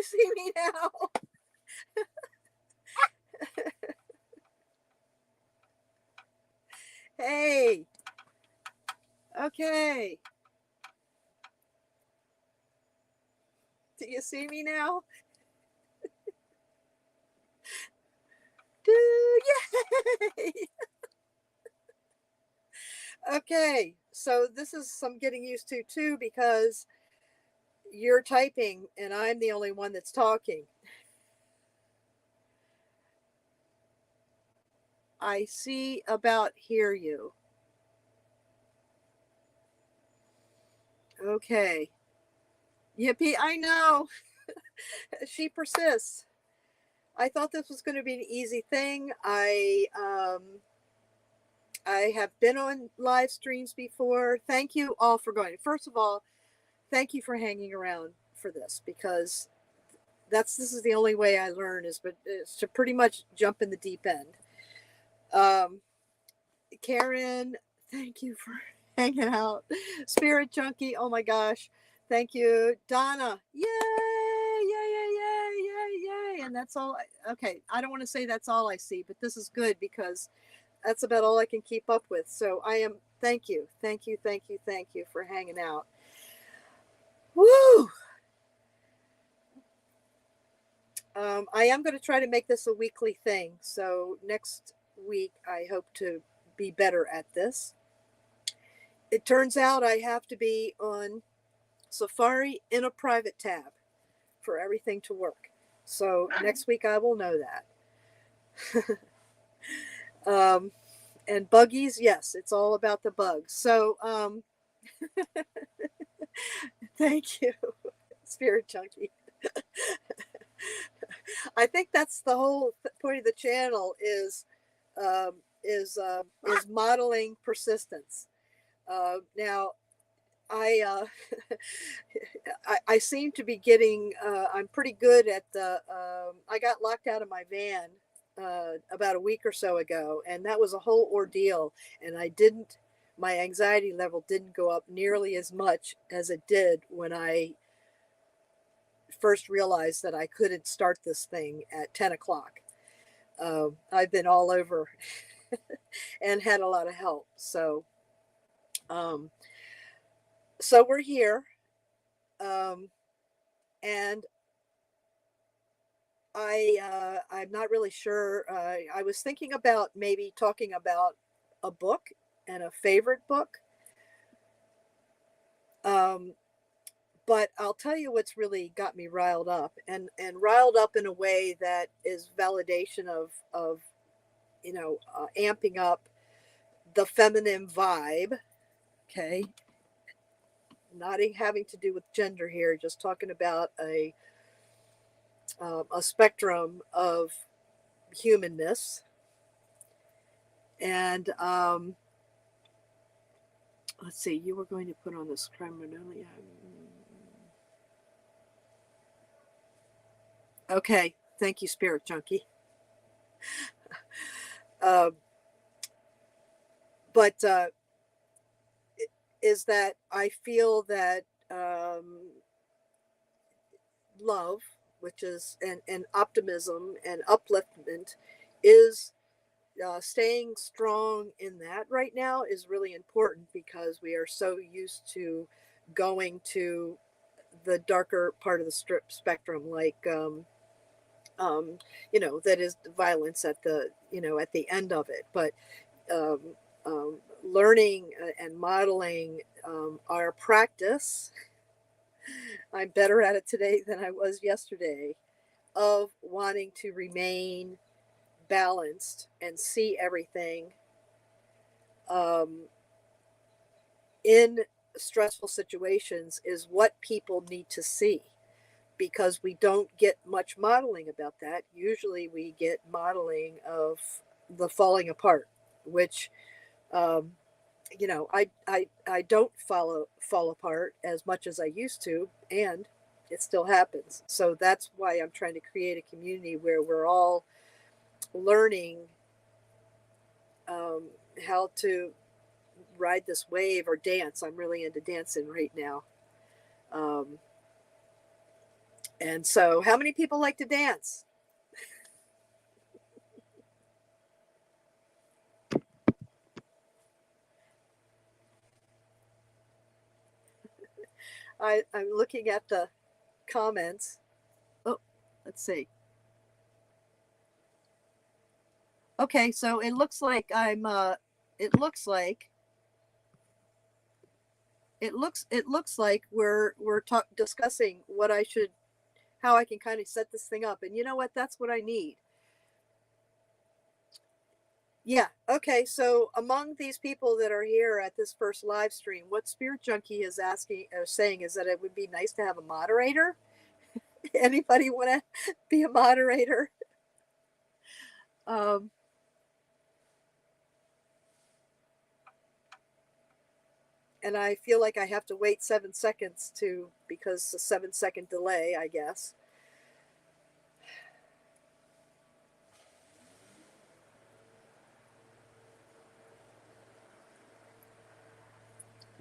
see me now? Hey. Okay. Do you see me now? Yay! Okay, so this is some getting used to too, because you're typing and I'm the only one that's talking. I see about hear you. Okay. Yippee, I know. She persists. I thought this was going to be an easy thing. I have been on live streams before. Thank you all for going. First of all, thank you for hanging around for this, because this is the only way I learn is to pretty much jump in the deep end. Karen, thank you for hanging out. Spirit Junkie, oh my gosh, thank you. Donna, yay, yay, yay, yay, yay, yay. And that's all. Okay, I don't want to say that's all I see, but this is good because that's about all I can keep up with. So thank you, thank you, thank you, thank you for hanging out. Woo! I am going to try to make this a weekly thing. So next week, I hope to be better at this. It turns out I have to be on Safari in a private tab for everything to work. So next week I will know that. And buggies, yes, it's all about the bugs. So thank you, Spirit Junkie. I think that's the whole point of the channel is modeling persistence. Now, I seem to be getting. I'm pretty good at the. I got locked out of my van about a week or so ago, and that was a whole ordeal. And my anxiety level didn't go up nearly as much as it did when I first realized that I couldn't start this thing at 10 o'clock. I've been all over and had a lot of help. So we're here. And I'm not really sure. I was thinking about maybe talking about a book and a favorite book. But I'll tell you what's really got me riled up, and riled up in a way that is validation of amping up the feminine vibe. Okay, not having to do with gender here, just talking about a spectrum of humanness. And let's see, you were going to put on this primarily. Okay, thank you, Spirit Junkie. But is that I feel that love, which is and optimism and upliftment, is staying strong in that right now is really important, because we are so used to going to the darker part of the spectrum, like that is violence at the at the end of it. But learning and modeling our practice, I'm better at it today than I was yesterday, of wanting to remain balanced and see everything in stressful situations is what people need to see, because we don't get much modeling about that. Usually we get modeling of the falling apart, which I don't fall apart as much as I used to, and it still happens. So that's why I'm trying to create a community where we're all learning how to ride this wave or dance. I'm really into dancing right now. And so how many people like to dance? I'm looking at the comments. Oh, let's see. Okay, so it looks like it looks like we're discussing what I should, how I can kind of set this thing up. And you know what? That's what I need. Yeah. Okay. So among these people that are here at this first live stream, what Spirit Junkie is asking or saying is that it would be nice to have a moderator. Anybody want to be a moderator? Um, and I feel like I have to wait 7 seconds because the 7-second delay, I guess.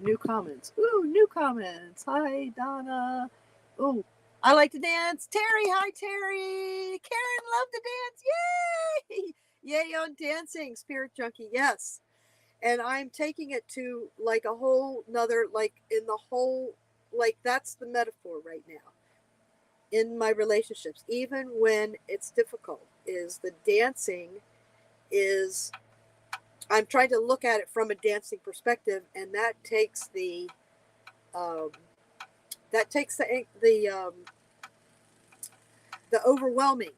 New comments. Ooh, new comments. Hi, Donna. Ooh, I like to dance. Terry, hi, Terry. Karen, love to dance. Yay! Yay on dancing, Spirit Junkie. Yes. And I'm taking it to like a whole nother, like in the whole, like that's the metaphor right now in my relationships, even when it's difficult, is the dancing is, I'm trying to look at it from a dancing perspective, and that takes the um, the overwhelming,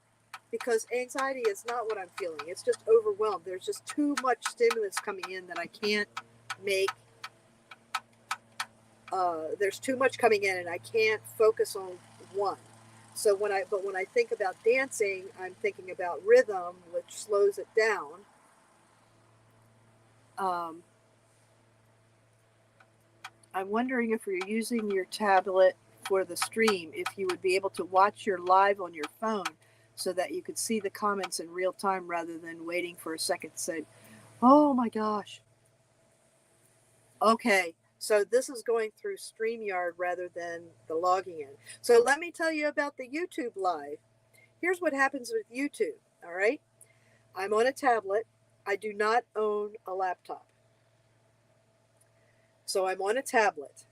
because anxiety is not what I'm feeling. It's just overwhelmed. There's just too much stimulus coming in that I can't make. There's too much coming in, and I can't focus on one. So when I think about dancing, I'm thinking about rhythm, which slows it down. I'm wondering if you're using your tablet for the stream, if you would be able to watch your live on your phone so that you could see the comments in real time rather than waiting for a second to say, oh my gosh. Okay, so this is going through StreamYard rather than the logging in. So let me tell you about the YouTube live. Here's what happens with YouTube, all right? I'm on a tablet. I do not own a laptop. So I'm on a tablet,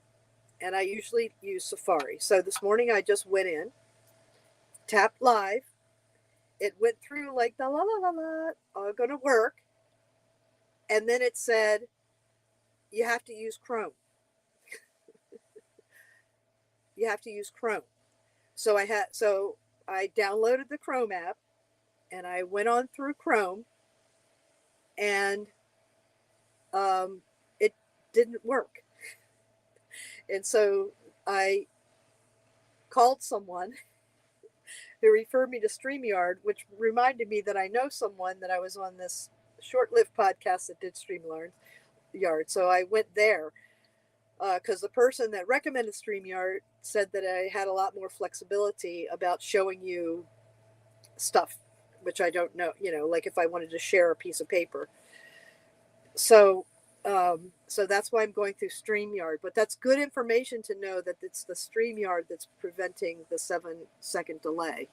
and I usually use Safari. So this morning I just went in, tapped live. It went through like the la la la la, all going to work. And then it said, you have to use Chrome. You have to use Chrome. So I downloaded the Chrome app, and I went on through Chrome, and it didn't work. And so I called someone who referred me to StreamYard, which reminded me that I know someone that I was on this short-lived podcast that did StreamYard. So I went there because the person that recommended StreamYard said that I had a lot more flexibility about showing you stuff, which I don't know, like if I wanted to share a piece of paper. So that's why I'm going through StreamYard. But that's good information to know that it's the StreamYard that's preventing the 7-second delay.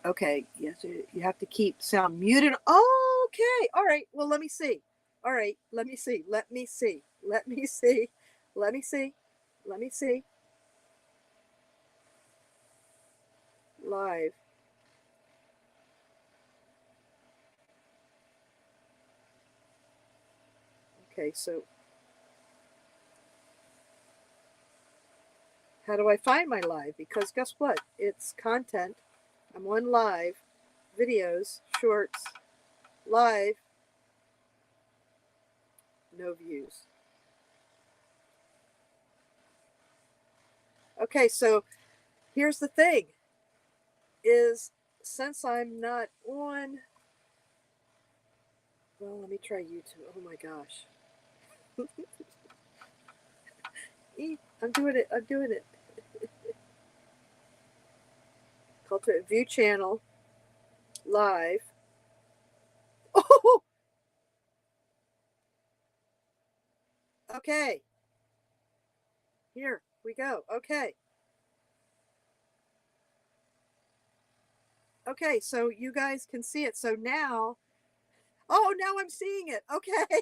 Okay, yes, you have to keep sound muted. Okay, all right. Well, let me see. All right, let me see. Let me see. Let me see. Let me see. Let me see. Live. Okay, so how do I find my live? Because guess what? It's content. I'm on live, videos, shorts, live, no views. Okay, so here's the thing is, since I'm not on, well, let me try YouTube. Oh my gosh. I'm doing it. I'm doing it. Cultivate view channel live. Oh, okay. Here we go. Okay. Okay, so you guys can see it. So now, oh, now I'm seeing it. Okay.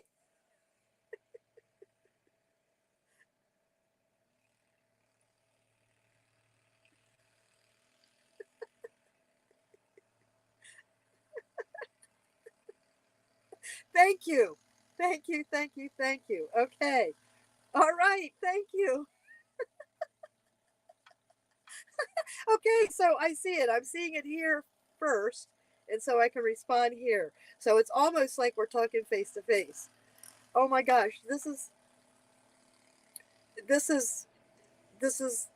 Thank you. Thank you. Thank you. Thank you. Okay. All right. Thank you. Okay, so I see it. I'm seeing it here first, and so I can respond here. So it's almost like we're talking face to face. Oh my gosh, this is this is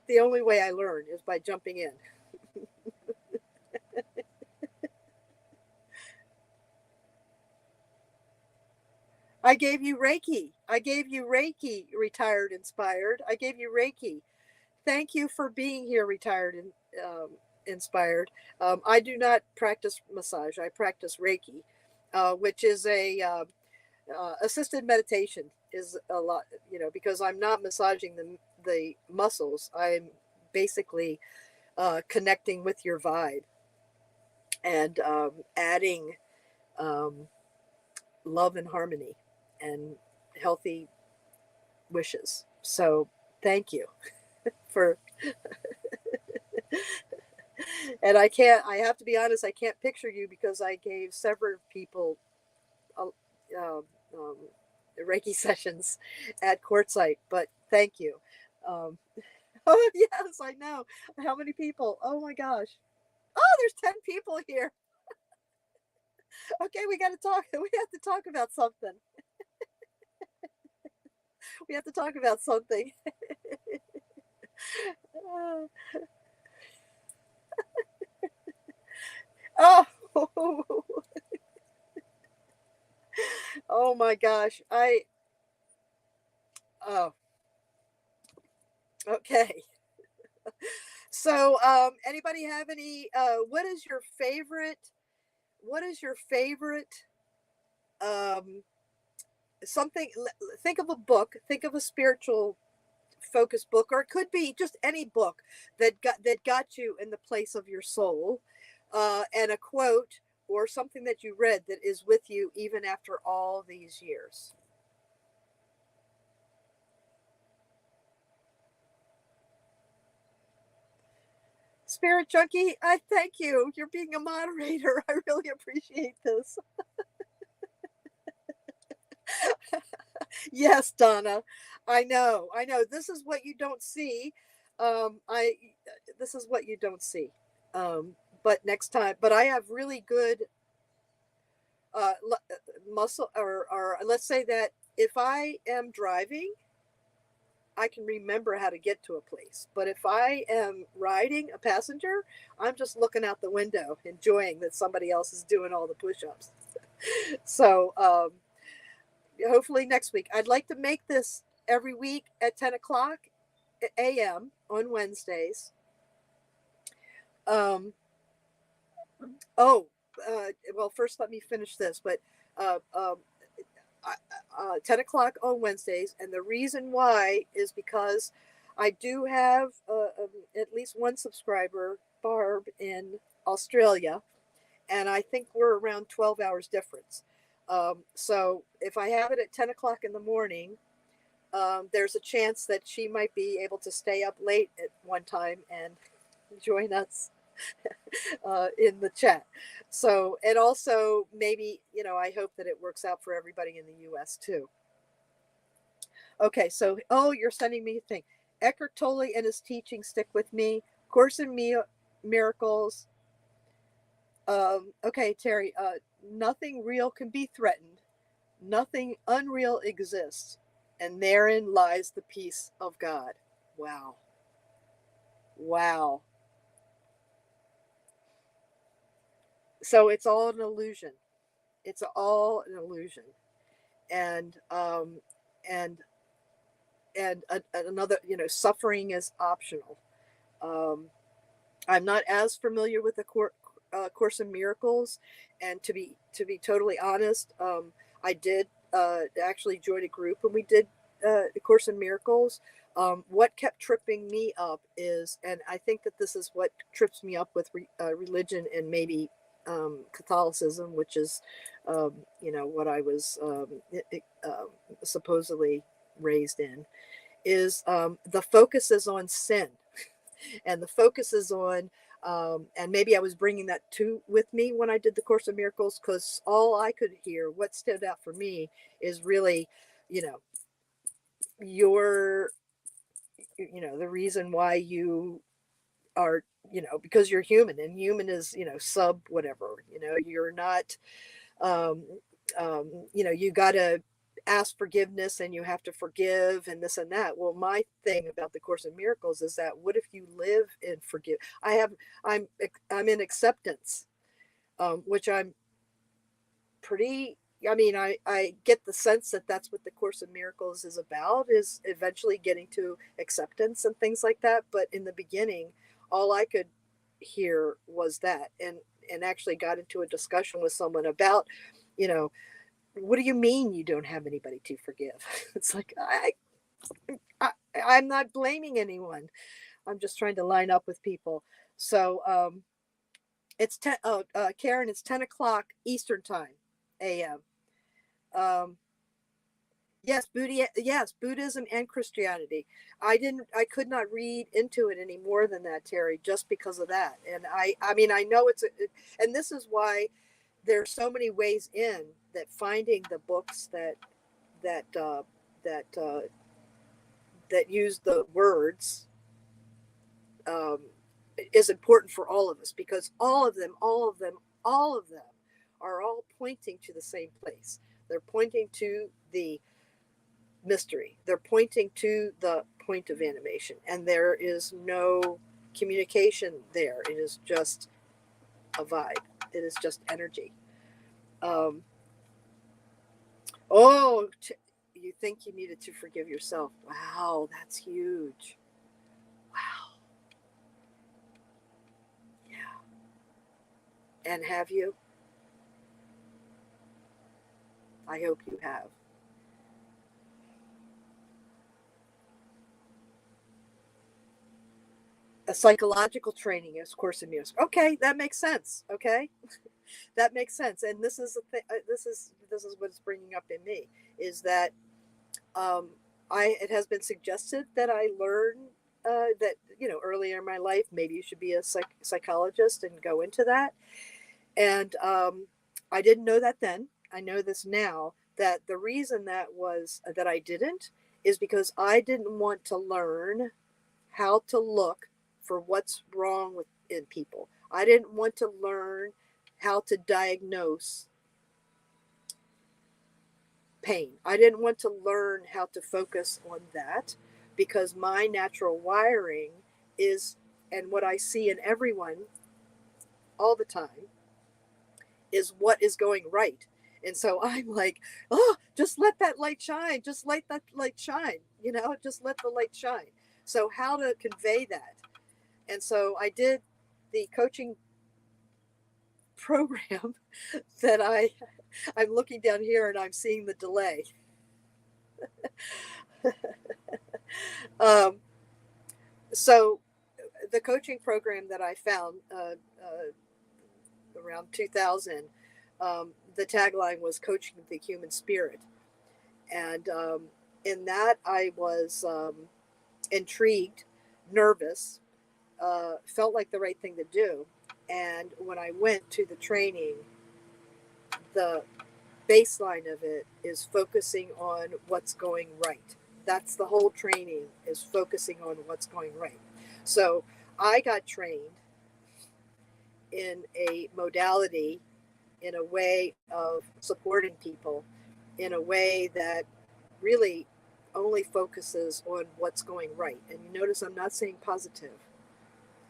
the only way I learn is by jumping in. I gave you Reiki. I gave you Reiki, retired inspired. I gave you Reiki. Thank you for being here, retired and inspired. I do not practice massage. I practice Reiki, which is a assisted meditation. Is a lot, because I'm not massaging the muscles. I'm basically connecting with your vibe and adding um, love and harmony and healthy wishes. So thank you for. And I have to be honest, I can't picture you because I gave several people uh, um, um, Reiki sessions at Quartzsite, but thank you. Um, oh, yes, I know. How many people? Oh my gosh. Oh, there's 10 people here. Okay, we got to talk. We have to talk about something. We have to talk about something. Oh, oh my gosh. Oh, okay. So, anybody have any, what is your favorite, um, something, think of a book, think of a spiritual focus book, or it could be just any book that got you in the place of your soul, and a quote or something that you read that is with you even after all these years. Spirit Junkie, I thank you. You're being a moderator. I really appreciate this. Yes, Donna. I know. This is what you don't see. I This is what you don't see. But next time, but I have really good muscle, or let's say that if I am driving, I can remember how to get to a place. But if I am riding a passenger, I'm just looking out the window, enjoying that somebody else is doing all the push-ups. So hopefully next week. I'd like to make this every week at 10 o'clock a.m. on Wednesdays. Um, oh, well, first let me finish this. But uh, um, 10 o'clock on Wednesdays. And the reason why is because I do have at least one subscriber, Barb, in Australia. And I think we're around 12 hours difference. So if I have it at 10 o'clock in the morning, there's a chance that she might be able to stay up late at one time and join us in the chat. So, and also maybe, I hope that it works out for everybody in the US too. Okay, so, oh, you're sending me a thing. Eckhart Tolle and his teachings stick with me. Course in Miracles. Okay, Terry, nothing real can be threatened. Nothing unreal exists. And therein lies the peace of God. Wow. Wow. So it's all an illusion. It's all an illusion. And and another, suffering is optional. Um, I'm not as familiar with the Course in Miracles, and to be totally honest, I did actually join a group, and we did Course in Miracles, what kept tripping me up is, and I think that this is what trips me up with religion and maybe Catholicism, which is, what I was supposedly raised in, is the focus is on sin, and the focus is on, and maybe I was bringing that with me when I did the Course of Miracles, because all I could hear, what stood out for me, is really, you know, your, the reason why you are, because you're human, and human is, sub whatever, you're not, um, you got to ask forgiveness, and you have to forgive, and this and that. Well, my thing about the Course in Miracles is that, what if you live in forgive? I'm in acceptance, which I'm pretty, I get the sense that that's what the Course in Miracles is about, is eventually getting to acceptance and things like that. But in the beginning, all I could hear was that, and actually got into a discussion with someone about, you know, what do you mean you don't have anybody to forgive? It's like, I'm not blaming anyone. I'm just trying to line up with people. So it's 10. Oh, Karen, it's 10 o'clock Eastern time, a.m. Um, yes, yes, Buddhism and Christianity. I could not read into it any more than that, Terry, just because of that. And I know and this is why there's so many ways in that, finding the books that that uh, that use the words, um, is important for all of us, because all of them are all pointing to the same place. They're pointing to the mystery. They're pointing to the point of animation, and there is no communication there. It is just a vibe. It is just energy. Um, you think you needed to forgive yourself? Wow, that's huge. Wow. Yeah. And have you? I hope you have. A psychological training is Course in Music. Okay, that makes sense. Okay, that makes sense. And this is this is what's bringing up in me, is that, um, it has been suggested that I learn, that, earlier in my life, maybe you should be a psychologist and go into that. And I didn't know that then. I know this now, that the reason that I didn't is because I didn't want to learn how to look for what's wrong in people. I didn't want to learn how to diagnose pain. I didn't want to learn how to focus on that, because my natural wiring is, and what I see in everyone all the time, is what is going right. And so I'm like, oh, just let that light shine. Just let that light shine. Just let the light shine. So how to convey that? And so I did the coaching program that I'm looking down here and I'm seeing the delay. So the coaching program that I found, around 2000, the tagline was "Coaching the Human Spirit," and in that I was, intrigued, nervous, felt like the right thing to do. And when I went to the training, the baseline of it is focusing on what's going right. That's the whole training, is focusing on what's going right. So I got trained in a modality, in a way of supporting people, in a way that really only focuses on what's going right. And you notice I'm not saying positive.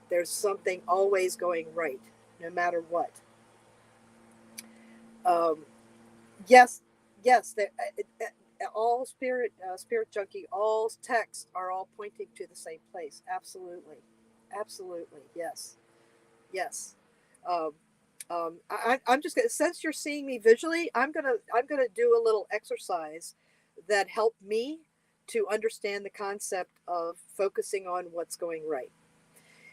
There's something always going right, no matter what. Um, yes, yes. All spirit junkie, all texts are all pointing to the same place. Absolutely, absolutely. Yes, yes. Um, I'm just gonna, since you're seeing me visually, I'm gonna do a little exercise that helped me to understand the concept of focusing on what's going right.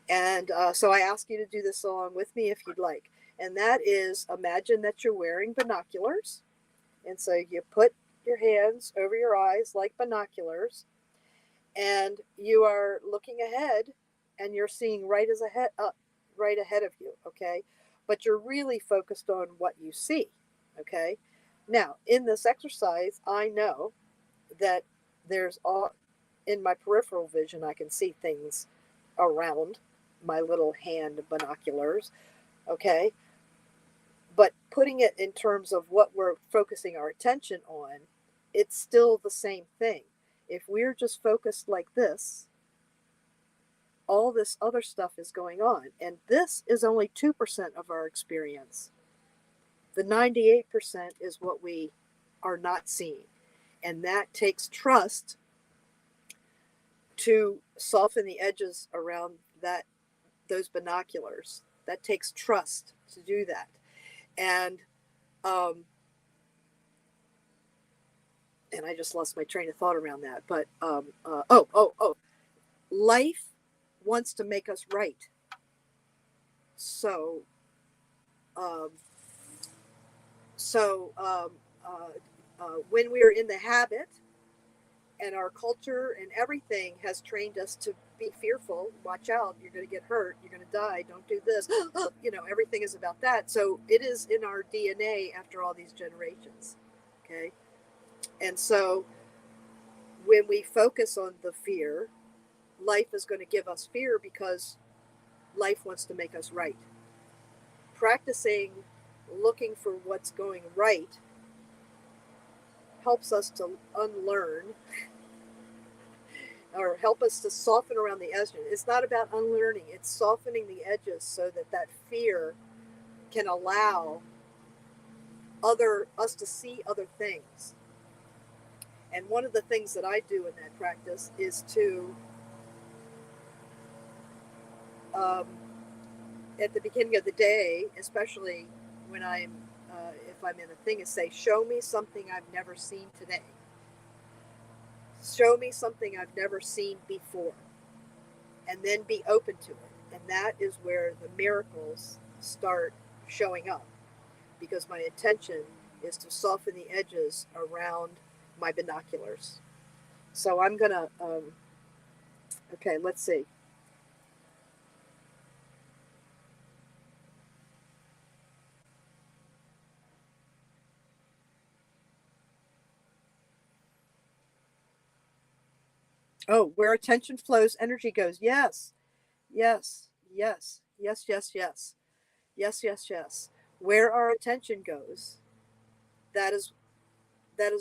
And so I ask you to do this along with me if you'd like. And that is, imagine that you're wearing binoculars. And so you put your hands over your eyes like binoculars, and you are looking ahead, and you're seeing right ahead of you, okay? But you're really focused on what you see, okay? Now, in this exercise, I know that there's all in my peripheral vision, I can see things around my little hand binoculars, okay? But putting it in terms of what we're focusing our attention on, it's still the same thing. If we're just focused like this, all this other stuff is going on. And this is only 2% of our experience. The 98% is what we are not seeing. And that takes trust to soften the edges around those binoculars. That takes trust to do that. And I just lost my train of thought around that. But life wants to make us right. So when we are in the habit, and our culture and everything has trained us to be fearful, watch out, you're going to get hurt, you're going to die, don't do this, everything is about that. So it is in our DNA after all these generations, okay? And so when we focus on the fear, life is going to give us fear because life wants to make us right. Practicing looking for what's going right helps us to unlearn or help us to soften around the edges. It's not about unlearning, it's softening the edges so that fear can allow us to see other things. And one of the things that I do in that practice is to at the beginning of the day, especially when if I'm in a thing, is say, show me something I've never seen today. Show me something I've never seen before. And then be open to it. And that is where the miracles start showing up. Because my intention is to soften the edges around my binoculars. So I'm going to, okay, let's see. Oh, where attention flows, energy goes. Yes, yes, yes, yes, yes, yes, yes, yes, yes. Where our attention goes, that is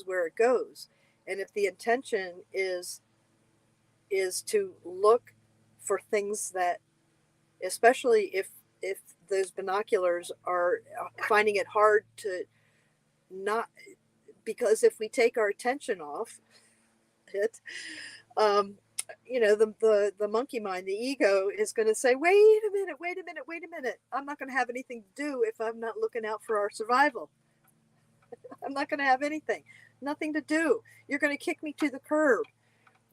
where it goes. And if the intention is to look for things that, especially if those binoculars are finding it hard to not, because if we take our attention off it, the monkey mind, the ego is going to say, wait a minute. I'm not going to have anything to do if I'm not looking out for our survival. I'm not going to have nothing to do. You're going to kick me to the curb.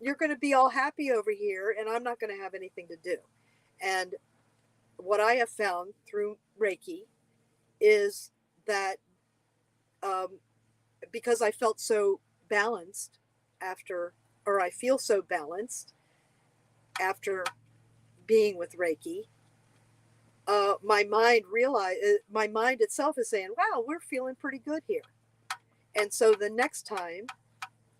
You're going to be all happy over here, and I'm not going to have anything to do. And what I have found through Reiki is that because I felt so balanced I feel so balanced after being with Reiki, my mind itself is saying, wow, we're feeling pretty good here. And so the next time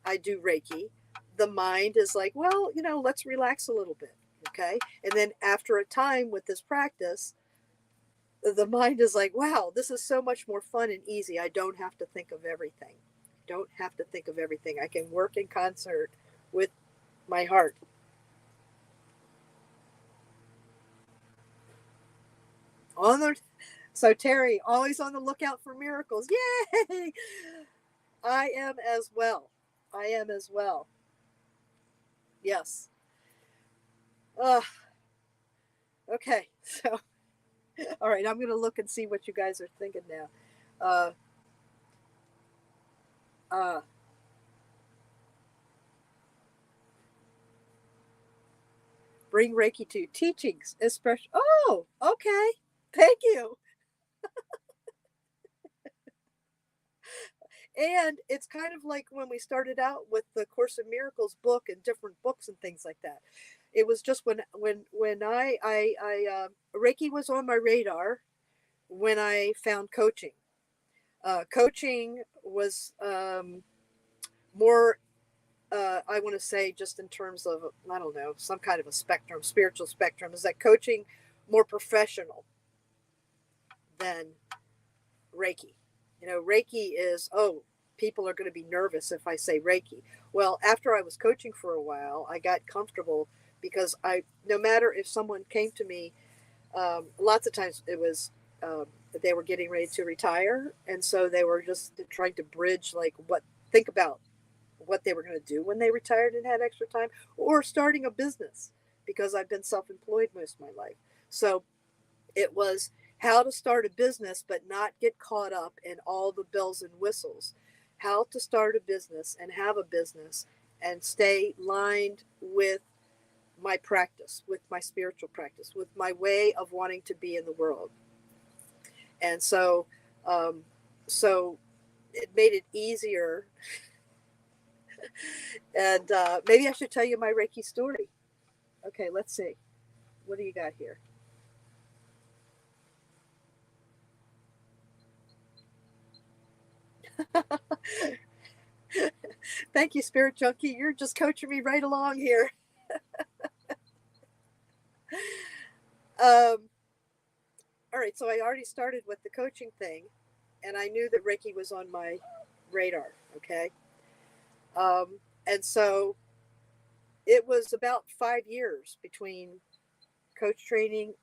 I do Reiki, the mind is like, well, let's relax a little bit. Okay. And then after a time with this practice, the mind is like, wow, this is so much more fun and easy. I don't have to think of everything. I can work in concert with my heart. So Terry, always on the lookout for miracles. Yay! I am as well. Yes. Okay. So, all right, I'm going to look and see what you guys are thinking now. bring Reiki to teachings, especially. Oh, okay. Thank you. And it's kind of like when we started out with the Course in Miracles book and different books and things like that. It was just when Reiki was on my radar when I found coaching. Coaching was more, I want to say, just in terms of, I don't know, some kind of a spectrum, spiritual spectrum. Is that coaching more professional than Reiki? You know, Reiki is, oh, people are going to be nervous if I say Reiki. Well, after I was coaching for a while, I got comfortable because no matter if someone came to me, lots of times it was, they were getting ready to retire. And so they were just trying to bridge, like, think about what they were going to do when they retired and had extra time, or starting a business, because I've been self-employed most of my life. So it was how to start a business but not get caught up in all the bells and whistles, how to start a business and have a business and stay lined with my practice, with my spiritual practice, with my way of wanting to be in the world. And so so it made it easier. And maybe I should tell you my Reiki story. Okay, let's see. What do you got here? Thank you, Spirit Junkie. You're just coaching me right along here. All right, so I already started with the coaching thing, and I knew that Reiki was on my radar. Okay, and so it was about 5 years between coach training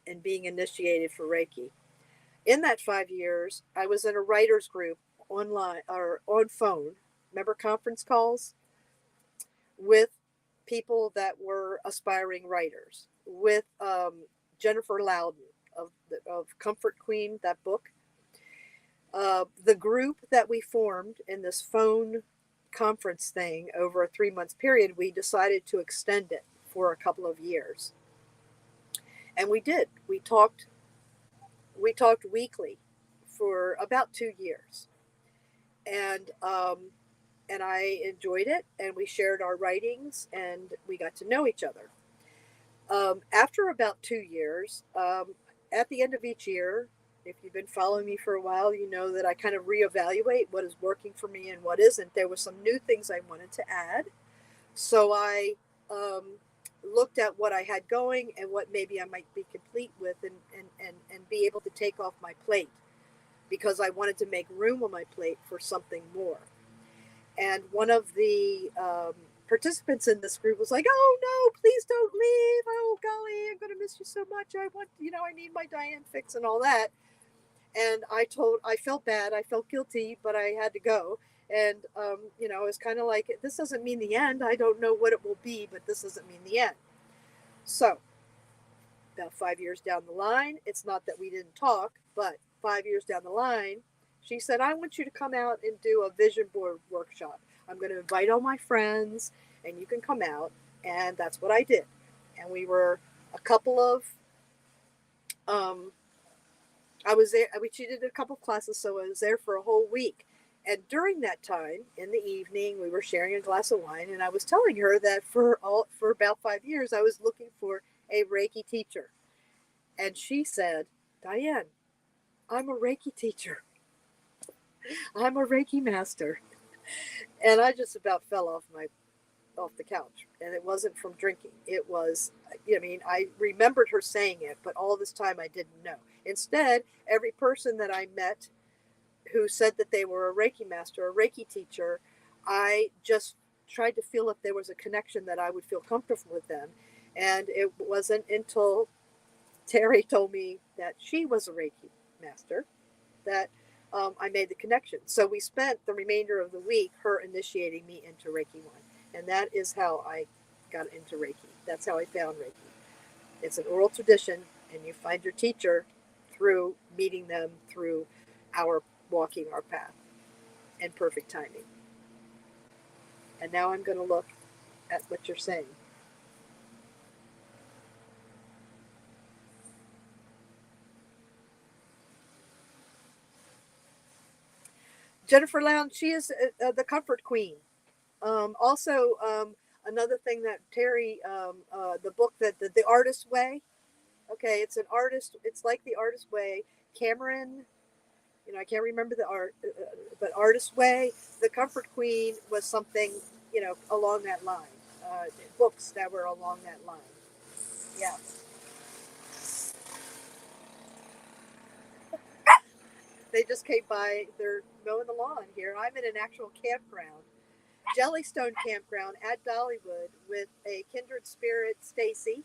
and being initiated for Reiki. In that 5 years, I was in a writers group online or on phone. Remember conference calls with people that were aspiring writers, with Jennifer Loudon of Comfort Queen, that book. The group that we formed in this phone conference thing over a 3 month period, we decided to extend it for a couple of years. And we did. We talked weekly for about 2 years. And I enjoyed it, and we shared our writings, and we got to know each other. After about 2 years, at the end of each year, if you've been following me for a while, you know that I kind of reevaluate what is working for me and what isn't. There were some new things I wanted to add. So I looked at what I had going and what maybe I might be complete with and be able to take off my plate, because I wanted to make room on my plate for something more. And one of the participants in this group was like, "Oh no, please don't leave. Oh golly, I'm going to miss you so much. I need my Diane fix and all that." And I felt bad. I felt guilty, but I had to go. And, it was kind of like, this doesn't mean the end. I don't know what it will be, but this doesn't mean the end. So about 5 years down the line, it's not that we didn't talk, but 5 years down the line, she said, "I want you to come out and do a vision board workshop. I'm going to invite all my friends and you can come out." And that's what I did. And we were a couple of, I was there, she did a couple of classes, so I was there for a whole week. And during that time, in the evening, we were sharing a glass of wine, and I was telling her that for about 5 years, I was looking for a Reiki teacher. And she said, "Diane, I'm a Reiki teacher. I'm a Reiki master." And I just about fell off the couch. And it wasn't from drinking. It was, I remembered her saying it, but all this time I didn't know. Instead, every person that I met who said that they were a Reiki master, a Reiki teacher, I just tried to feel if there was a connection that I would feel comfortable with them. And it wasn't until Terry told me that she was a Reiki master that I made the connection. So we spent the remainder of the week her initiating me into Reiki 1. And that is how I got into Reiki. That's how I found Reiki. It's an oral tradition, and you find your teacher through meeting them, through walking our path, and perfect timing. And now I'm going to look at what you're saying. Jennifer Lowndes, she is the comfort queen. Also, another thing that Terry, the book that the Artist's Way. Okay, it's an artist. It's like the Artist's Way. Cameron, I can't remember the art, but Artist's Way. The Comfort Queen was something, along that line. Books that were along that line. Yeah. They just came by. They're mowing the lawn here. I'm in an actual campground, Jellystone campground at Dollywood, with a Kindred Spirit, Stacy,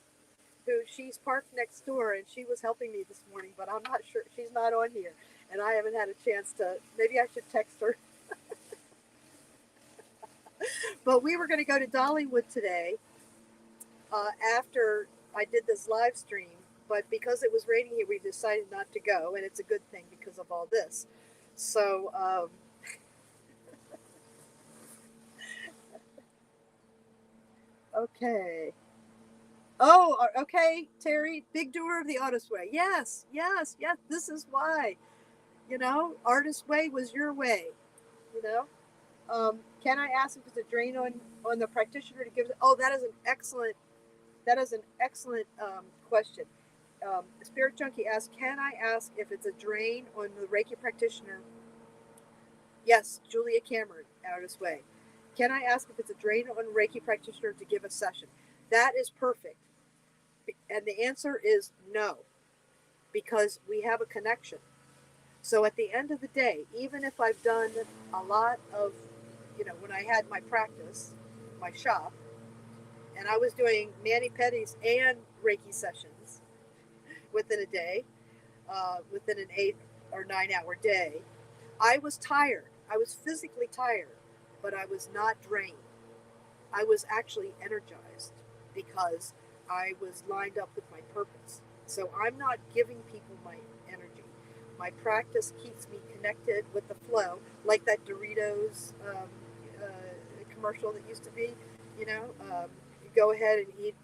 who she's parked next door, and she was helping me this morning, but I'm not sure. She's not on here, and I haven't had a chance to. Maybe I should text her. But we were going to go to Dollywood today after I did this live stream. But because it was raining here, we decided not to go, and it's a good thing because of all this. So, okay. Oh, okay, Terry, big doer of the Artist's Way. Yes. This is why, Artist's Way was your way. Can I ask if it's a drain on the practitioner to give? Oh, that is an excellent question. Spirit Junkie asks, can I ask if it's a drain on the Reiki practitioner? Yes, Julia Cameron, Artist's Way. Can I ask if it's a drain on Reiki practitioner to give a session? That is perfect. And the answer is no, because we have a connection. So at the end of the day, even if I've done a lot of, when I had my practice, my shop, and I was doing mani-pedis and Reiki sessions within a day, within an 8 or 9 hour day, I was tired. I was physically tired, but I was not drained. I was actually energized because I was lined up with my purpose. So I'm not giving people my energy. My practice keeps me connected with the flow, like that Doritos commercial that used to be. You go ahead and eat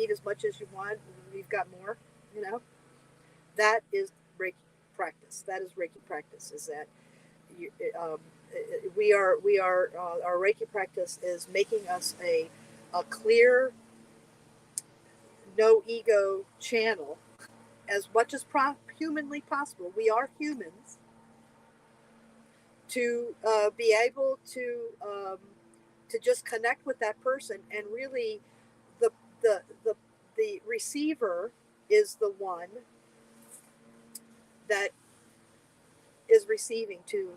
as much as you want. We've got more. That is Reiki practice. That is Reiki practice. Is that we are our Reiki practice is making us a clear, no ego channel as much as humanly possible. We are humans to be able to just connect with that person, and really the receiver is the one that is receiving to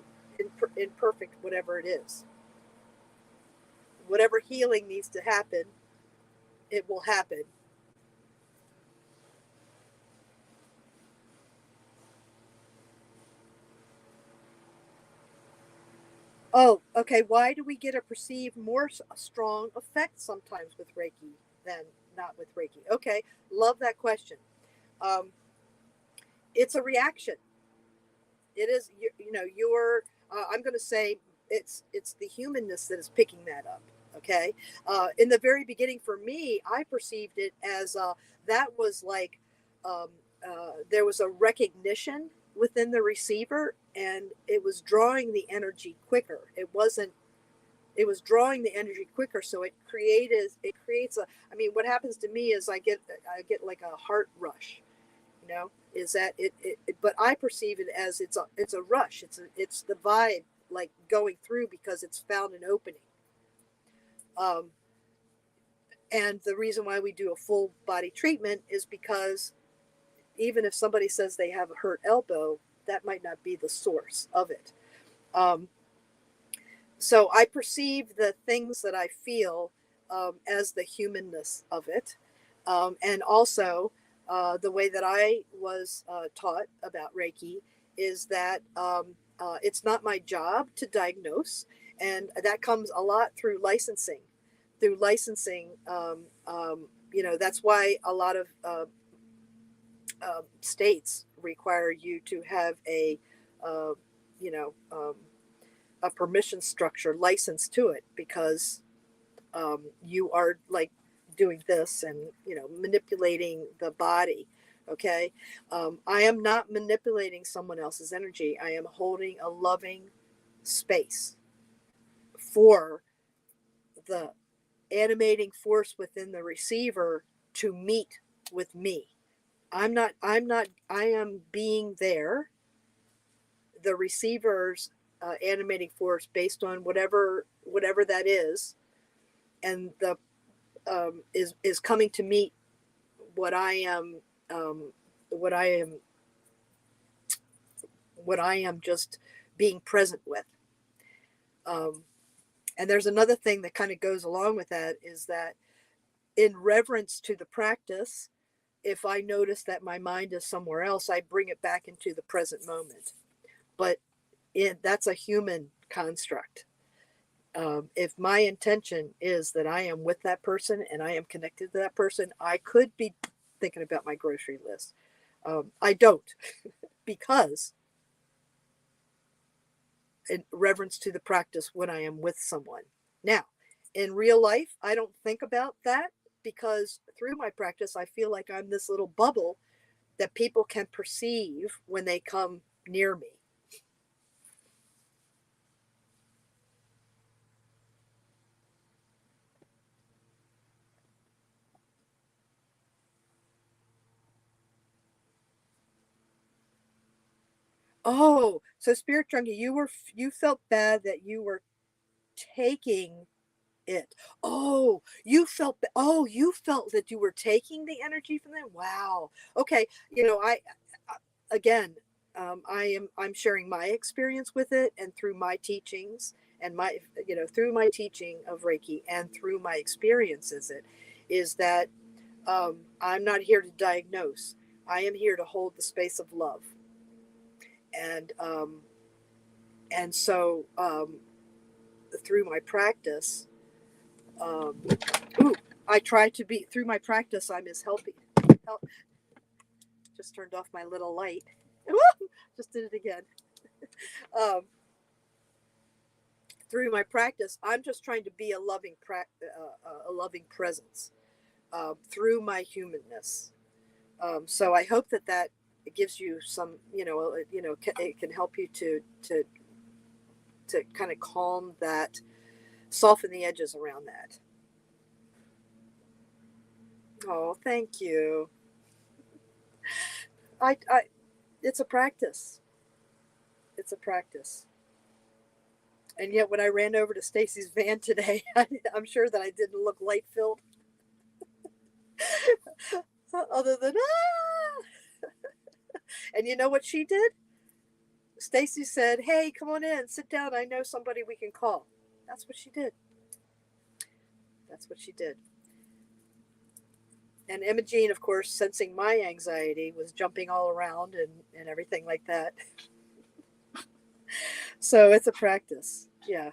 imperfect whatever it is. Whatever healing needs to happen, it will happen. Oh, okay. Why do we get a perceived more strong effect sometimes with Reiki than not with Reiki? Okay, love that question. It's a reaction. It is, your. I'm going to say it's the humanness that is picking that up. Okay. In the very beginning, for me, I perceived it as that was like there was a recognition within the receiver, and it was drawing the energy quicker. It was drawing the energy quicker, so it creates a. I mean, what happens to me is I get like a heart rush. Is that it but I perceive it as it's a rush. It's the vibe like going through because it's found an opening. And the reason why we do a full body treatment is because even if somebody says they have a hurt elbow, that might not be the source of it. So I perceive the things that I feel as the humanness of it. And also the way that I was taught about Reiki is that it's not my job to diagnose. And that comes a lot through licensing. That's why a lot of states require you to have a permission structure license to it, because you are like doing this and manipulating the body. Okay. I am not manipulating someone else's energy. I am holding a loving space for the animating force within the receiver to meet with me. I am being there, the receiver's animating force based on whatever that is, and the is coming to meet what I am um, what I am what I am just being present with. And there's another thing that kind of goes along with that, is that in reverence to the practice, if I notice that my mind is somewhere else, I bring it back into the present moment. But that's a human construct. If my intention is that I am with that person and I am connected to that person, I could be thinking about my grocery list. I don't, because in reverence to the practice when I am with someone. Now, in real life, I don't think about that, because through my practice, I feel like I'm this little bubble that people can perceive when they come near me. Oh, so Spirit Junkie, you felt bad that you were taking it. You felt that you were taking the energy from them. Wow. Okay. Again, I'm sharing my experience with it, and through my teachings and through my teaching of Reiki and through my experiences, it is that I'm not here to diagnose. I am here to hold the space of love. And through my practice, um, I try to be, through my practice, I'm as healthy. Just turned off my little light. Just did it again. Um, Through my practice, I'm just trying to be a loving presence through my humanness. So I hope that gives you some, it can help you to kind of calm that, soften the edges around that. Oh, thank you. I it's a practice. It's a practice. And yet, when I ran over to Stacy's van today, I'm sure that I didn't look light filled. Other than and you know what she did? Stacy said, "Hey, come on in, sit down. I know somebody we can call." That's what she did. That's what she did. And Imogene, of course, sensing my anxiety, was jumping all around and everything like that. So it's a practice. Yeah.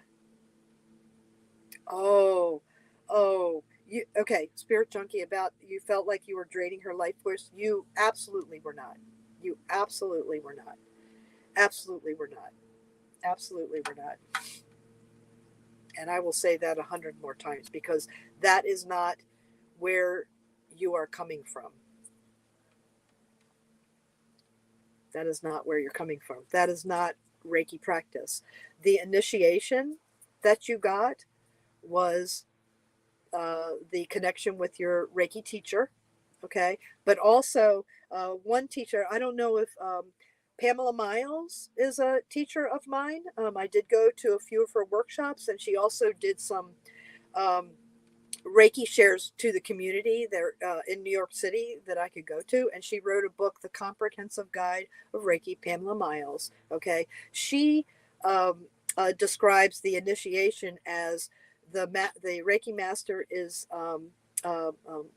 Oh, okay, Spirit Junkie, about you felt like you were draining her life force. You absolutely were not. You absolutely were not. Absolutely were not. Absolutely were not. And I will say that 100 more times, because that is not where you are coming from. That is not where you're coming from. That is not Reiki practice. The initiation that you got was the connection with your Reiki teacher, okay? But also, one teacher, I don't know if Pamela Miles is a teacher of mine. I did go to a few of her workshops, and she also did some um, Reiki shares to the community there in New York City that I could go to. And she wrote a book, The Comprehensive Guide of Reiki, Pamela Miles. Okay. She describes the initiation as the Reiki master is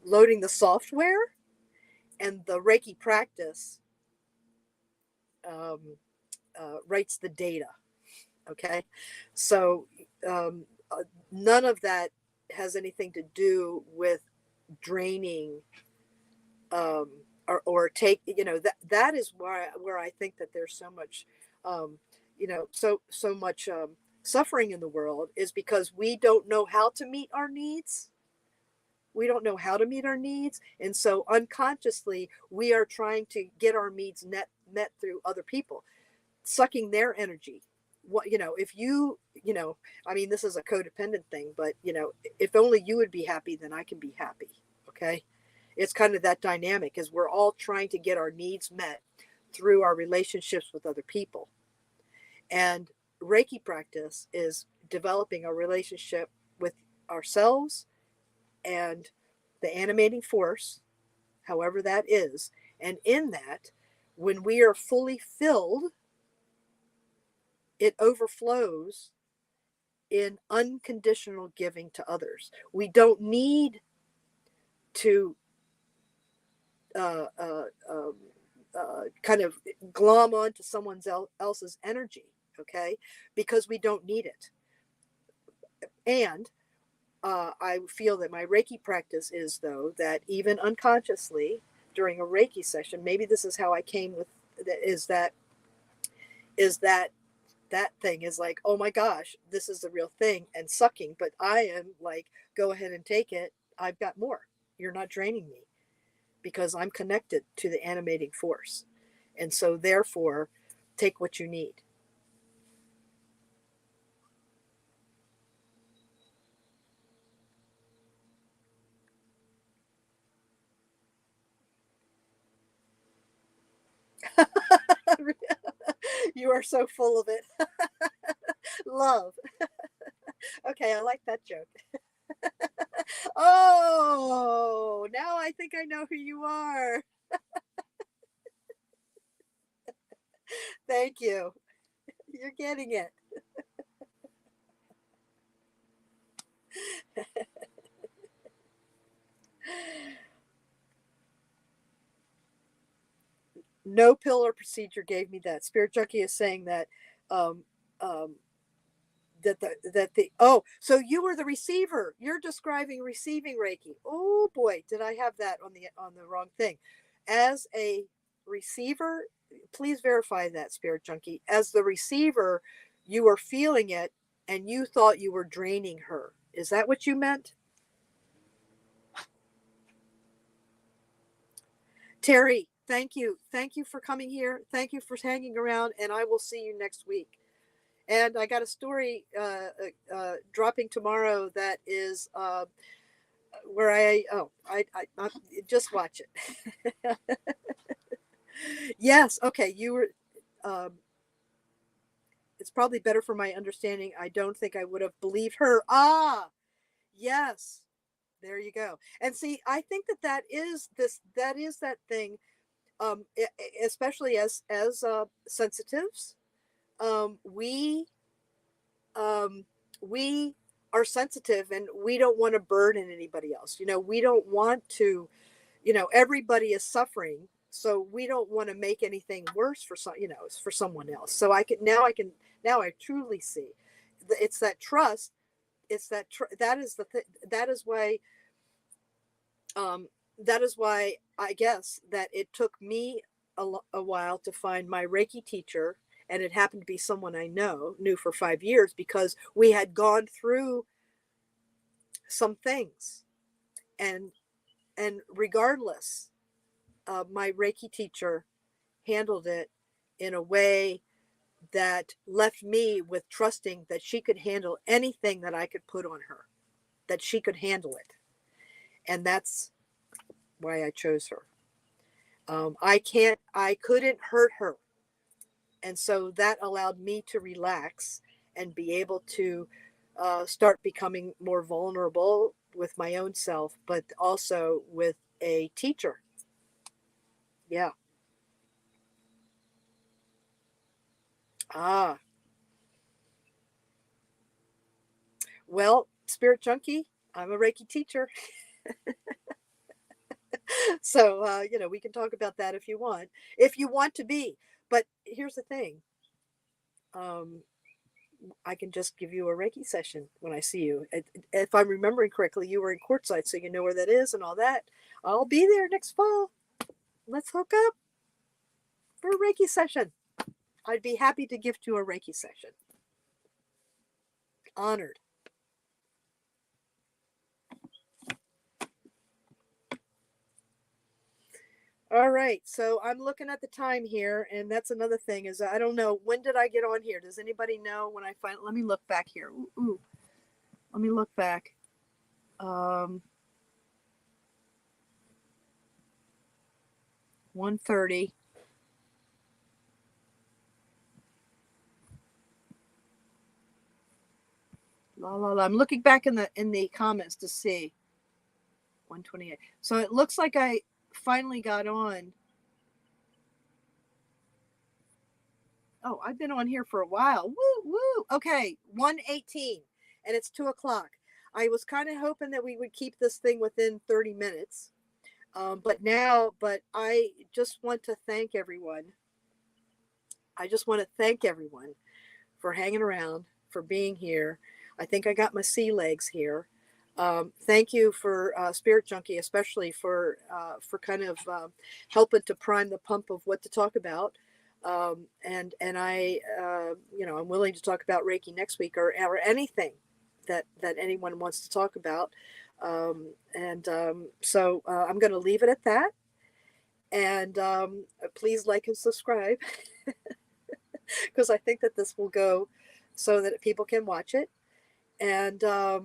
loading the software, and the Reiki practice um, writes the data. Okay. So none of that has anything to do with draining um, or take, that is where I think that there's so much so much suffering in the world, is because we don't know how to meet our needs. We don't know how to meet our needs, and so unconsciously we are trying to get our needs met through other people, sucking their energy, what, if you, I mean, this is a codependent thing, but if only you would be happy, then I can be happy. Okay. It's kind of that dynamic, is we're all trying to get our needs met through our relationships with other people. And Reiki practice is developing a relationship with ourselves and the animating force, however that is. And in that, when we are fully filled, it overflows in unconditional giving to others. We don't need to uh, uh, um, kind of glom onto someone else's energy, okay? Because we don't need it. And I feel that my Reiki practice is, though, that even unconsciously during a Reiki session, maybe this is how I came with, is that that thing is like, oh my gosh, this is the real thing, and sucking. But I am like, go ahead and take it. I've got more. You're not draining me, because I'm connected to the animating force. And so therefore, take what you need. You are so full of it. Love. Okay, I like that joke. Oh, now I think I know who you are. Thank you. You're getting it. No pill or procedure gave me that. Spirit Junkie is saying that um, um, oh, so you were the receiver. You're describing receiving Reiki. Oh boy, did I have that on the wrong thing. As a receiver, please verify that, Spirit Junkie. As the receiver, you were feeling it and you thought you were draining her. Is that what you meant? Terry, thank you. Thank you for coming here. Thank you for hanging around, and I will see you next week. And I got a story dropping tomorrow that is where I just watch it. Yes, okay, you were. Um, it's probably better for my understanding. I don't think I would have believed her. Ah, yes, there you go. And see, I think that is this. That is that thing. Especially as sensitives, we um, we are sensitive, and we don't want to burden anybody else. We don't want to, everybody is suffering. So we don't want to make anything worse for someone else. So now I truly see it's that trust. It's that is that is why, um, that is why I guess that it took me a while to find my Reiki teacher, and it happened to be someone I knew for 5 years, because we had gone through some things, and regardless, my Reiki teacher handled it in a way that left me with trusting that she could handle anything that I could put on her, that she could handle it, and that's why I chose her. I couldn't hurt her. And so that allowed me to relax and be able to start becoming more vulnerable with my own self, but also with a teacher. Yeah. Ah, well, Spirit Junkie, I'm a Reiki teacher. So, we can talk about that if you want to be. But here's the thing. Um, I can just give you a Reiki session when I see you. If I'm remembering correctly, you were in Quartzsite, so you know where that is and all that. I'll be there next fall. Let's hook up for a Reiki session. I'd be happy to gift you a Reiki session. Honored. All right, so I'm looking at the time here, and that's another thing is I don't know, when did I get on here? Does anybody know when I find? Let me look back here. Ooh, let me look back. 1:30. La la la. I'm looking back in the comments to see. 1:28. So it looks like I finally got on. Oh, I've been on here for a while. Woo woo. Okay, 1:18, and it's 2 o'clock. I was kind of hoping that we would keep this thing within 30 minutes. But I just want to thank everyone. I just want to thank everyone for hanging around, for being here. I think I got my sea legs here. Thank you for Spirit Junkie, especially for kind of helping to prime the pump of what to talk about. And I, I'm willing to talk about Reiki next week or anything that anyone wants to talk about. So I'm going to leave it at that. And please like and subscribe because I think that this will go so that people can watch it. And I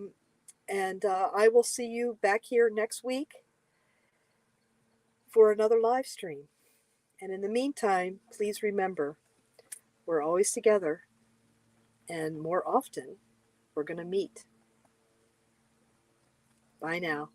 will see you back here next week for another live stream. And in the meantime, please remember, we're always together, and more often, we're going to meet. Bye now.